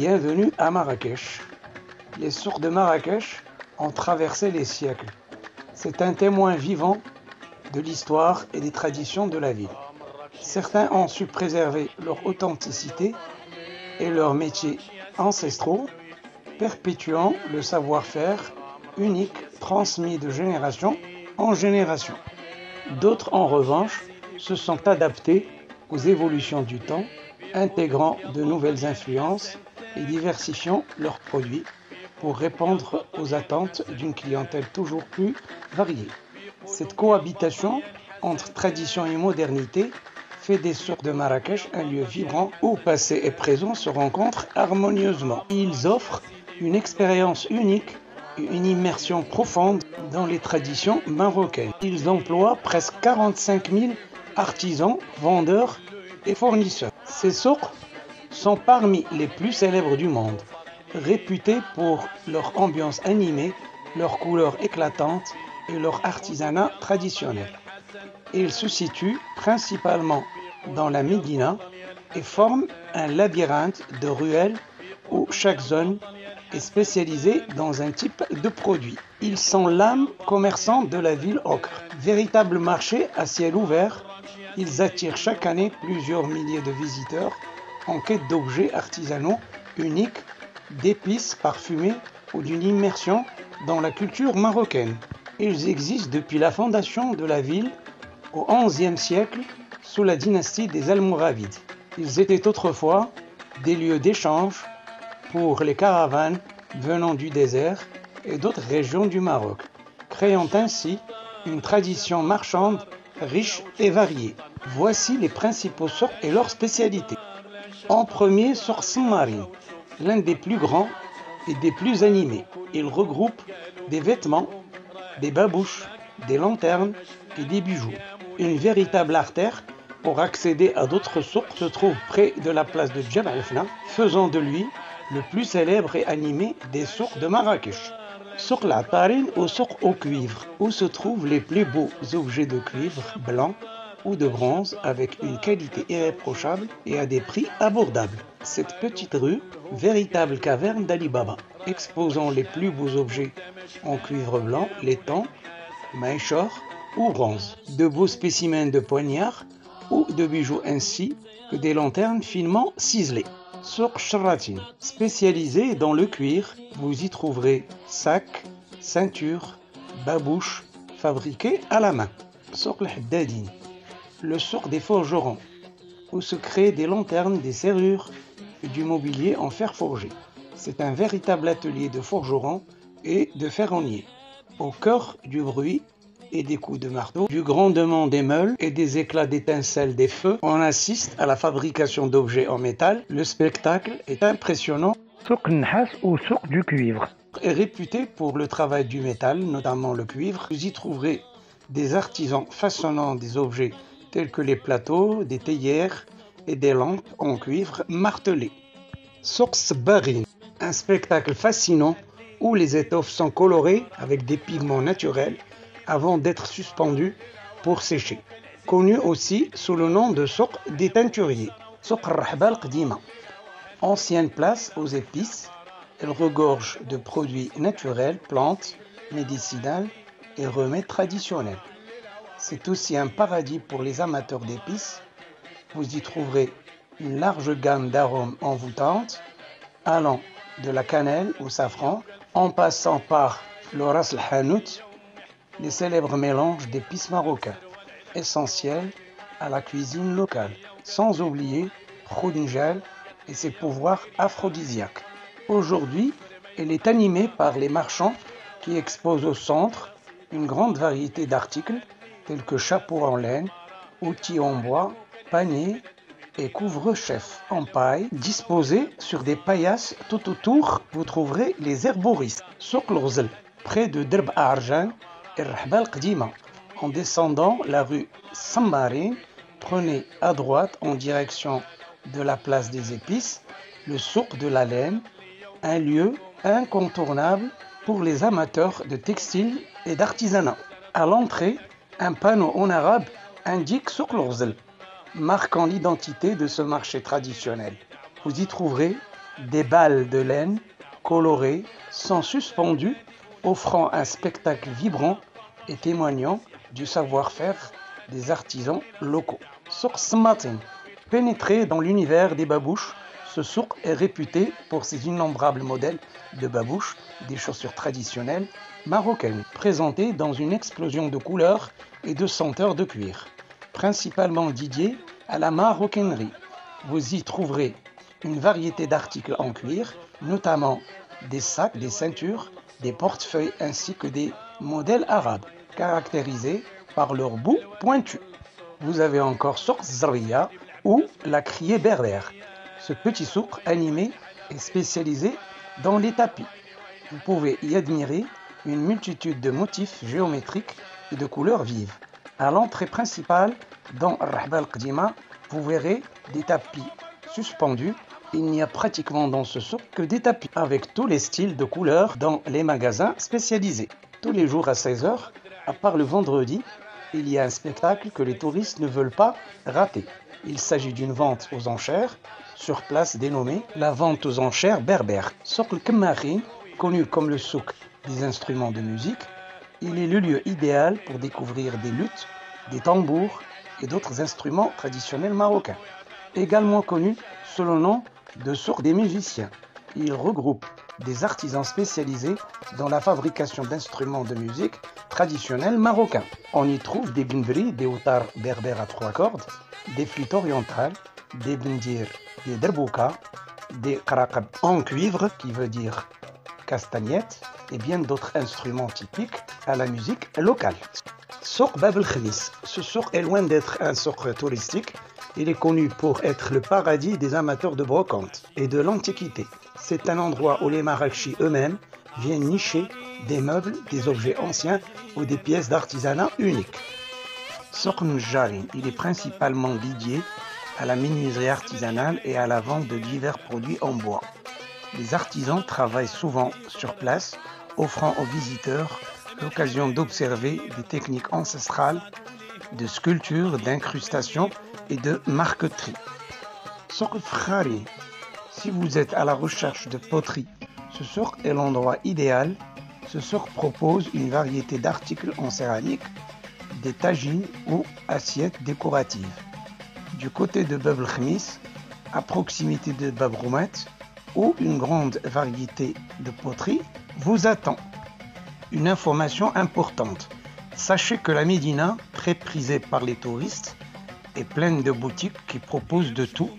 Bienvenue à Marrakech. Les souks de Marrakech ont traversé les siècles. C'est un témoin vivant de l'histoire et des traditions de la ville. Certains ont su préserver leur authenticité et leurs métiers ancestraux, perpétuant le savoir-faire unique transmis de génération en génération. D'autres, en revanche, se sont adaptés aux évolutions du temps, intégrant de nouvelles influences et diversifiant leurs produits pour répondre aux attentes d'une clientèle toujours plus variée. Cette cohabitation entre tradition et modernité fait des souks de Marrakech un lieu vibrant où passé et présent se rencontrent harmonieusement. Ils offrent une expérience unique et une immersion profonde dans les traditions marocaines. Ils emploient presque 45 000 artisans, vendeurs et fournisseurs. Ces souks sont parmi les plus célèbres du monde, réputés pour leur ambiance animée, leurs couleurs éclatantes et leur artisanat traditionnel. Ils se situent principalement dans la Médina et forment un labyrinthe de ruelles où chaque zone est spécialisée dans un type de produit. Ils sont l'âme commerçante de la ville ocre. Véritable marché à ciel ouvert, ils attirent chaque année plusieurs milliers de visiteurs en quête d'objets artisanaux uniques, d'épices parfumées ou d'une immersion dans la culture marocaine. Ils existent depuis la fondation de la ville au XIe siècle sous la dynastie des Almoravides. Ils étaient autrefois des lieux d'échange pour les caravanes venant du désert et d'autres régions du Maroc, créant ainsi une tradition marchande riche et variée. Voici les principaux souks et leurs spécialités. En premier, souk Sammarine, l'un des plus grands et des plus animés. Il regroupe des vêtements, des babouches, des lanternes et des bijoux. Une véritable artère pour accéder à d'autres souks se trouve près de la place de Djeb el-Fna, faisant de lui le plus célèbre et animé des souks de Marrakech. Souk l'Atarine ou souk au cuivre, où se trouvent les plus beaux objets de cuivre blanc ou de bronze avec une qualité irréprochable et à des prix abordables. Cette petite rue, véritable caverne d'Ali Baba, exposant les plus beaux objets en cuivre blanc, laiton, maïchor ou bronze, de beaux spécimens de poignards ou de bijoux ainsi que des lanternes finement ciselées. Souk Charratine, spécialisé dans le cuir, vous y trouverez sacs, ceintures, babouches fabriquées à la main. Souk l'Haddadine, le souk des forgerons, où se créent des lanternes, des serrures et du mobilier en fer forgé. C'est un véritable atelier de forgerons et de ferronniers. Au cœur du bruit et des coups de marteau, du grondement des meules et des éclats d'étincelles des feux, on assiste à la fabrication d'objets en métal. Le spectacle est impressionnant. Souk Nhas ou souk du cuivre Est réputé pour le travail du métal, notamment le cuivre. Vous y trouverez des artisans façonnant des objets tels que les plateaux, des théières et des lampes en cuivre martelées. Souk Sbarine, un spectacle fascinant où les étoffes sont colorées avec des pigments naturels avant d'être suspendues pour sécher. Connu aussi sous le nom de souk des teinturiers. Souk Rahba el-Qdima, ancienne place aux épices, elle regorge de produits naturels, plantes, médicinales et remèdes traditionnels. C'est aussi un paradis pour les amateurs d'épices. Vous y trouverez une large gamme d'arômes envoûtantes, allant de la cannelle au safran, en passant par le ras el-hanout, les célèbres mélanges d'épices marocains, essentiels à la cuisine locale, sans oublier Khoudnjal et ses pouvoirs aphrodisiaques. Aujourd'hui, elle est animée par les marchands qui exposent au centre une grande variété d'articles tels que chapeaux en laine, outils en bois, paniers et couvre-chefs en paille disposés sur des paillasses tout autour. Vous trouverez les herboristes. Souk l'Ghzel, près de Derb Arjan et Rahba el-Qdima. En descendant la rue Sammarine, prenez à droite en direction de la place des épices, le souk de la laine, un lieu incontournable pour les amateurs de textiles et d'artisanat. À l'entrée, un panneau en arabe indique Souk l'Ghzel, marquant l'identité de ce marché traditionnel. Vous y trouverez Des balles de laine colorées sont suspendues, offrant un spectacle vibrant et témoignant du savoir-faire des artisans locaux. Souk Smatin. Pénétré dans l'univers des babouches, ce souk est réputé pour ses innombrables modèles de babouches, des chaussures traditionnelles marocaines, présentées dans une explosion de couleurs et de senteurs de cuir, principalement dédiées à la maroquinerie. Vous y trouverez une variété d'articles en cuir, notamment des sacs, des ceintures, des portefeuilles ainsi que des modèles arabes, caractérisés par leur bout pointu. Vous avez encore Souk Zria ou la criée berbère. Ce petit souk animé est spécialisé dans les tapis. Vous pouvez y admirer une multitude de motifs géométriques et de couleurs vives. À l'entrée principale, dans Rahba al-Qdima, vous verrez des tapis suspendus. Il n'y a pratiquement dans ce souk que des tapis avec tous les styles de couleurs dans les magasins spécialisés. Tous les jours à 16h, à part le vendredi, il y a un spectacle que les touristes ne veulent pas rater. Il s'agit d'une vente aux enchères sur place dénommée la vente aux enchères berbère. Souk el-Kemmakhine, connu comme le souk des instruments de musique, il est le lieu idéal pour découvrir des luths, des tambours et d'autres instruments traditionnels marocains. Également connu sous le nom de souk des musiciens. Il regroupe des artisans spécialisés dans la fabrication d'instruments de musique traditionnels marocains. On y trouve des guembri, des outars berbères à 3 cordes, des flûtes orientales, des bendir, des derbouka, des qaraqab en cuivre, qui veut dire castagnette, et bien d'autres instruments typiques à la musique locale. Souk Bab el-Khamis. Ce souk est loin d'être un souk touristique. Il est connu pour être le paradis des amateurs de brocante et de l'antiquité. C'est un endroit où les Marrakechis eux-mêmes viennent nicher des meubles, des objets anciens ou des pièces d'artisanat uniques. Souk Njarine, il est principalement dédié à la menuiserie artisanale et à la vente de divers produits en bois. Les artisans travaillent souvent sur place, offrant aux visiteurs l'occasion d'observer des techniques ancestrales de sculpture, d'incrustation et de marqueterie. Souk Fkhari. Si vous êtes à la recherche de poterie, ce souk est l'endroit idéal. Ce souk propose une variété d'articles en céramique, des tagines ou assiettes décoratives. Du côté de Bab el-Khamis, à proximité de Bab Roumat, où une grande variété de poterie vous attend. Une information importante. Sachez que la Médina, très prisée par les touristes, est pleine de boutiques qui proposent de tout,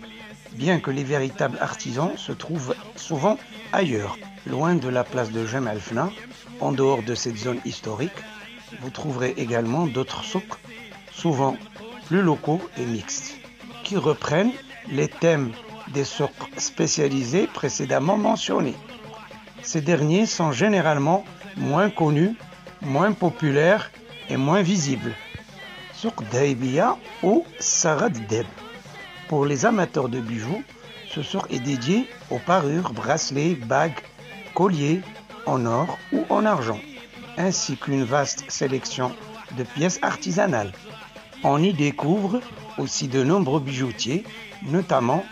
bien que les véritables artisans se trouvent souvent ailleurs. Loin de la place de Jem el-Fna, en dehors de cette zone historique, vous trouverez également d'autres souks, souvent plus locaux et mixtes, qui reprennent les thèmes des souks spécialisés précédemment mentionnés. Ces derniers sont généralement moins connus, moins populaires et moins visibles. Souk Daïbiya ou Sarad Deb. Pour les amateurs de bijoux, ce souk est dédié aux parures, bracelets, bagues, colliers en or ou en argent, ainsi qu'une vaste sélection de pièces artisanales. On y découvre aussi de nombreux bijoutiers, notamment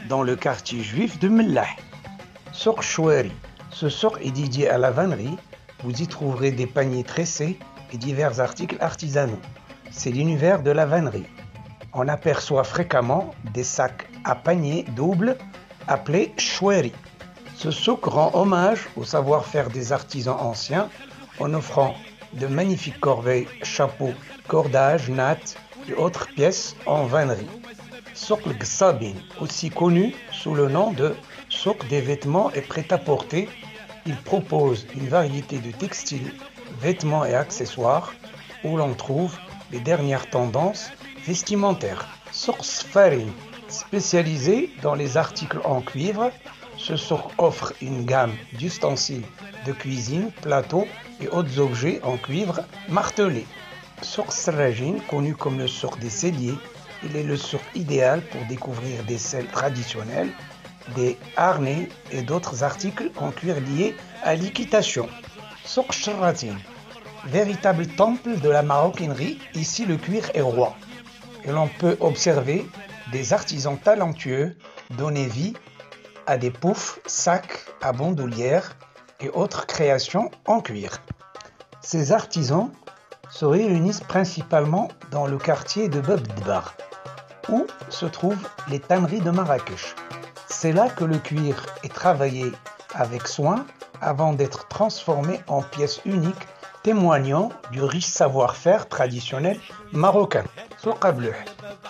dans le quartier juif de Mellah. Souk Chouari. Ce souk est dédié à la vannerie. Vous y trouverez des paniers tressés et divers articles artisanaux. C'est l'univers de la vannerie. On aperçoit fréquemment des sacs à panier double appelés chouari. Ce souk rend hommage au savoir-faire des artisans anciens en offrant de magnifiques corbeilles, chapeaux, cordages, nattes et autres pièces en vannerie. Souk el-Gsabin, aussi connu sous le nom de souk des vêtements et prêt-à-porter, il propose une variété de textiles, vêtements et accessoires où l'on trouve les dernières tendances vestimentaires. Souk Sfarin, spécialisé dans les articles en cuivre, ce souk offre une gamme d'ustensiles de cuisine, plateaux et autres objets en cuivre martelés. Souk Serrajine, connu comme le souk des selliers, il est le souk idéal pour découvrir des selles traditionnelles, des harnais et d'autres articles en cuir liés à l'équitation. Souk Cherratin, véritable temple de la maroquinerie, ici le cuir est roi. Et l'on peut observer des artisans talentueux donner vie à des poufs, sacs à bandoulières et autres créations en cuir. Ces artisans se réunissent principalement dans le quartier de Bab Dbar, où se trouvent les tanneries de Marrakech. C'est là que le cuir est travaillé avec soin avant d'être transformé en pièces uniques témoignant du riche savoir-faire traditionnel marocain. Souk Ablouh,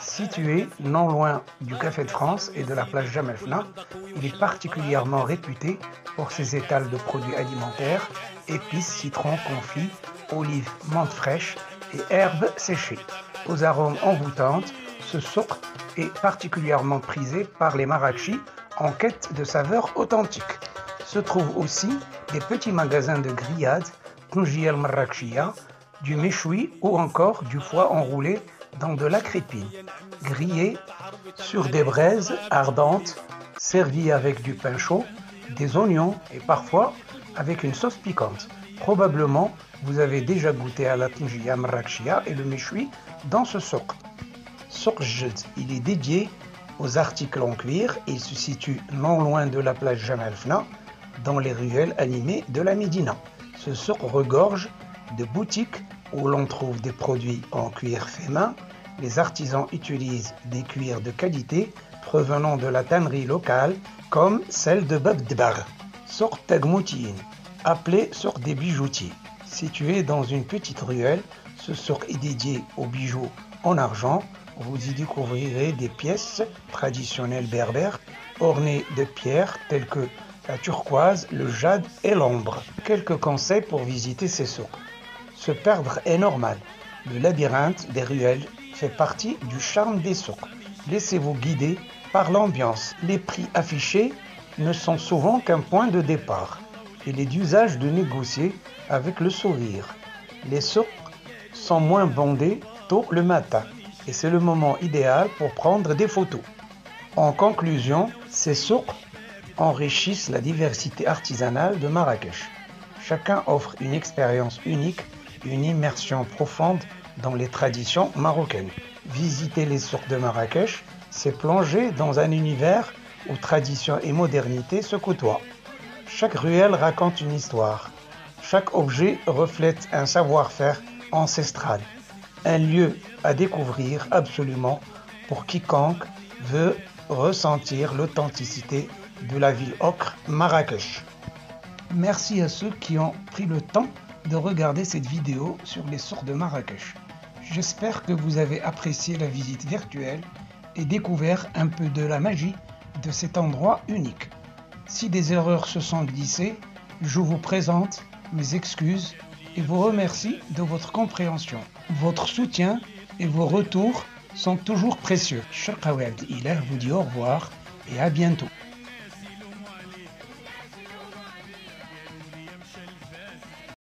situé non loin du Café de France et de la plage Jemaa el-Fna, il est particulièrement réputé pour ses étals de produits alimentaires, épices, citrons, confits, olives, menthe fraîche et herbes séchées. Aux arômes envoûtantes, ce souk est particulièrement prisé par les Marrakechis en quête de saveurs authentiques. Se trouvent aussi des petits magasins de grillades, Tnjia al-Marrakechia, du méchoui ou encore du foie enroulé dans de la crépine, grillé sur des braises ardentes, servi avec du pain chaud, des oignons et parfois avec une sauce piquante. Probablement, vous avez déjà goûté à la Tnjia al-Marrakechia et le méchoui dans ce souk. Souk Jed, il est dédié aux articles en cuir et il se situe non loin de la plage Jemaa el-Fna, dans les ruelles animées de la Médina. Ce souk regorge de boutiques où l'on trouve des produits en cuir fait main. Les artisans utilisent des cuirs de qualité provenant de la tannerie locale comme celle de Bab Dbar. Souk Tagmoutine, appelé souk des bijoutiers. Situé dans une petite ruelle, ce souk est dédié aux bijoux en argent. Vous y découvrirez des pièces traditionnelles berbères ornées de pierres telles que la turquoise, le jade et l'ambre. Quelques conseils pour visiter ces souks. Se perdre est normal. Le labyrinthe des ruelles fait partie du charme des souks. Laissez-vous guider par l'ambiance. Les prix affichés ne sont souvent qu'un point de départ. Il est d'usage de négocier avec le sourire. Les souks sont moins bondés tôt le matin et c'est le moment idéal pour prendre des photos. En conclusion, ces souks enrichissent la diversité artisanale de Marrakech. Chacun offre une expérience unique, une immersion profonde dans les traditions marocaines. Visiter les souks de Marrakech, c'est plonger dans un univers où tradition et modernité se côtoient. Chaque ruelle raconte une histoire. Chaque objet reflète un savoir-faire ancestral. Un lieu à découvrir absolument pour quiconque veut ressentir l'authenticité de la ville ocre Marrakech. Merci à ceux qui ont pris le temps de regarder cette vidéo sur les souks de Marrakech. J'espère que vous avez apprécié la visite virtuelle et découvert un peu de la magie de cet endroit unique. Si des erreurs se sont glissées, je vous présente mes excuses et vous remercie de votre compréhension. Votre soutien et vos retours sont toujours précieux. Charqaoui Abdillaah vous dit au revoir et à bientôt.